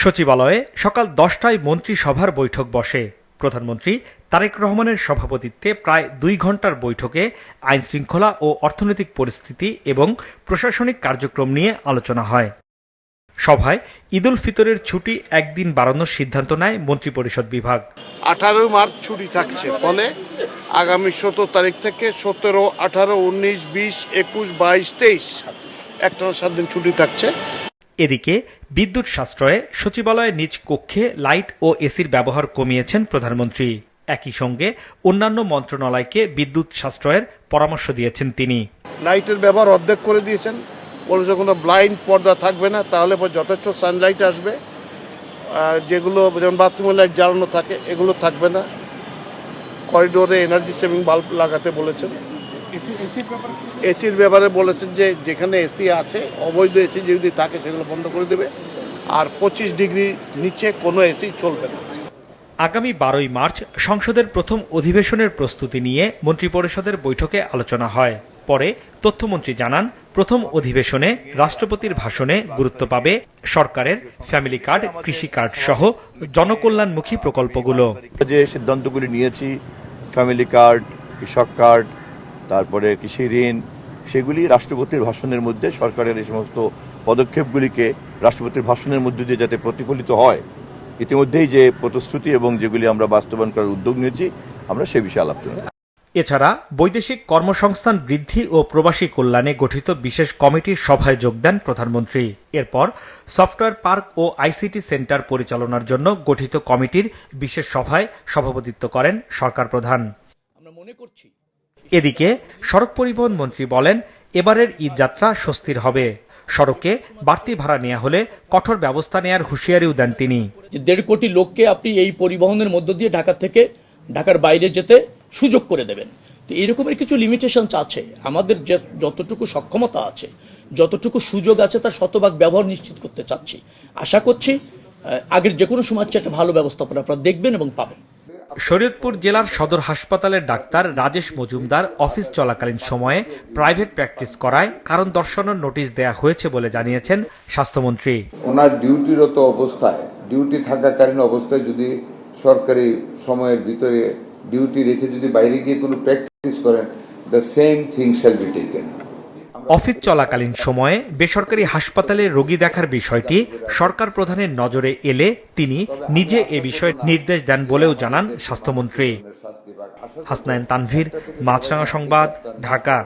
সচিবালয়ে সকাল 10টায় মন্ত্রিসভার বৈঠক বসে। প্রধানমন্ত্রী তারেক রহমানের সভাপতিত্বে প্রায় 2 ঘণ্টার বৈঠকে আইনশৃঙ্খলা ও অর্থনৈতিক পরিস্থিতি এবং প্রশাসনিক কার্যক্রম নিয়ে আলোচনা হয়। সভায় ঈদুল ফিতরের ছুটি একদিন বাড়ানোর সিদ্ধান্ত নেয় মন্ত্রিপরিষদ বিভাগ। 18 মার্চ ছুটি থাকছে, ফলে আগামী 17 তারিখ থেকে 17, 18, 19, 20, 21, 22, 23 একটানা 7 দিন ছুটি থাকছে। এদিকে বিদ্যুৎ সাশ্রয়ে সচিবালয়ের নিজ কক্ষে লাইট ও এসির ব্যবহার কমিয়েছেন প্রধানমন্ত্রী। একই সঙ্গে অন্যান্য মন্ত্রণালয়কে বিদ্যুৎ সাশ্রয়ের পরামর্শ দিয়েছেন তিনি। লাইটের ব্যবহার অর্ধেক করে দিয়েছেন, বলেছে কোনো ব্লাইন্ড পর্দা থাকবে না, তাহলে যথেষ্ট সানলাইট আসবে। যেগুলো যেমন বাথরুমে লাইট জ্বালানো থাকে এগুলো থাকবে না। করিডোরে এনার্জি সেভিং বাল্ব লাগাতে বলেছেন। এসির ব্যাপারে বলেছেন যে যেখানে এসি আছে অবৈধ এসি যদি থাকে সেগুলো বন্ধ করে দেবে, আর 25 ডিগ্রি নিচে কোনো এসি চলবে না। আগামী 12ই মার্চ সংসদের প্রথম অধিবেশনের প্রস্তুতি নিয়ে মন্ত্রিপরিষদের বৈঠকে আলোচনা হয়। পরে তথ্যমন্ত্রী জানান, প্রথম অধিবেশনে রাষ্ট্রপতির ভাষণে গুরুত্ব পাবে সরকারের ফ্যামিলি কার্ড, কৃষি কার্ড সহ জনকল্যাণমুখী প্রকল্পগুলো। যে সিদ্ধান্তগুলি নিয়েছি, ফ্যামিলি কার্ড, কৃষক কার্ড, তারপরে কৃষি ঋণ, সেগুলি রাষ্ট্রপতির ভাষণের মধ্যে সরকারের এই সমস্ত পদক্ষেপগুলিকে রাষ্ট্রপতির ভাষণের মধ্যে দিয়ে যাতে প্রতিফলিত হয়, ইতিমধ্যেই যে প্রতিশ্রুতি এবং যেগুলি আমরা বাস্তবায়ন করার উদ্যোগ নিয়েছি, আমরা সে বিষয়ে আলাপ করি। এছাড়া বৈদেশিক কর্মসংস্থান বৃদ্ধি ও প্রবাসী কল্যাণে গঠিত বিশেষ কমিটির সভায় যোগ দেন প্রধানমন্ত্রী। এরপর সফটওয়্যার পার্ক ও আইসিটি সেন্টার পরিচালনার জন্য গঠিত কমিটির বিশেষ সভায় সভাপতিত্ব করেন সরকার প্রধান। এদিকে সড়ক পরিবহন মন্ত্রী বলেন, এবারের ঈদযাত্রা স্বস্তির হবে। সড়কে বাড়তি ভাড়া নেওয়া হলে কঠোর ব্যবস্থা নেওয়ার হুঁশিয়ারিও দেন তিনি। 1.5 কোটি লোককে আপনি এই পরিবহনের মধ্য দিয়ে ঢাকা থেকে ঢাকার বাইরে যেতে সুযোগ করে দেবেন। তো এইরকমের কিছু লিমিটেশনস আছে। আমাদের যতটুকু সক্ষমতা আছে, যতটুকু সুযোগ আছে, তার শতভাগ ব্যবহার নিশ্চিত করতে চাচ্ছি। আশা করছি আগের যে কোনো সময় একটা ভালো ব্যবস্থাপনা আপনারা দেখবেন এবং পাবেন। শরীয়তপুর জেলার সদর হাসপাতালের ডাক্তার রাজেশ মজুমদার অফিস চলাকালীন সময়ে প্রাইভেট প্র্যাকটিস করায় কারণ দর্শানোর নোটিশ দেয়া হয়েছে বলে জানিয়েছেন স্বাস্থ্যমন্ত্রী। ওনার ডিউটিরত অবস্থায়, ডিউটি থাকাকালীন অবস্থায় যদি সরকারি সময়ের ভিতরে ডিউটি রেখে যদি বাইরে গিয়ে কোনো প্র্যাকটিস করেন, the same thing shall be taken. Office চলাকালীন সময়ে বেসরকারি হাসপাতালে রোগী দেখার বিষয়টি সরকার প্রধানের নজরে এলে তিনি নিজে এ বিষয়ে নির্দেশ দেন বলেও জানান স্বাস্থ্যমন্ত্রী। হাসনাইন তানভীর, মাছরাঙা সংবাদ, ঢাকা।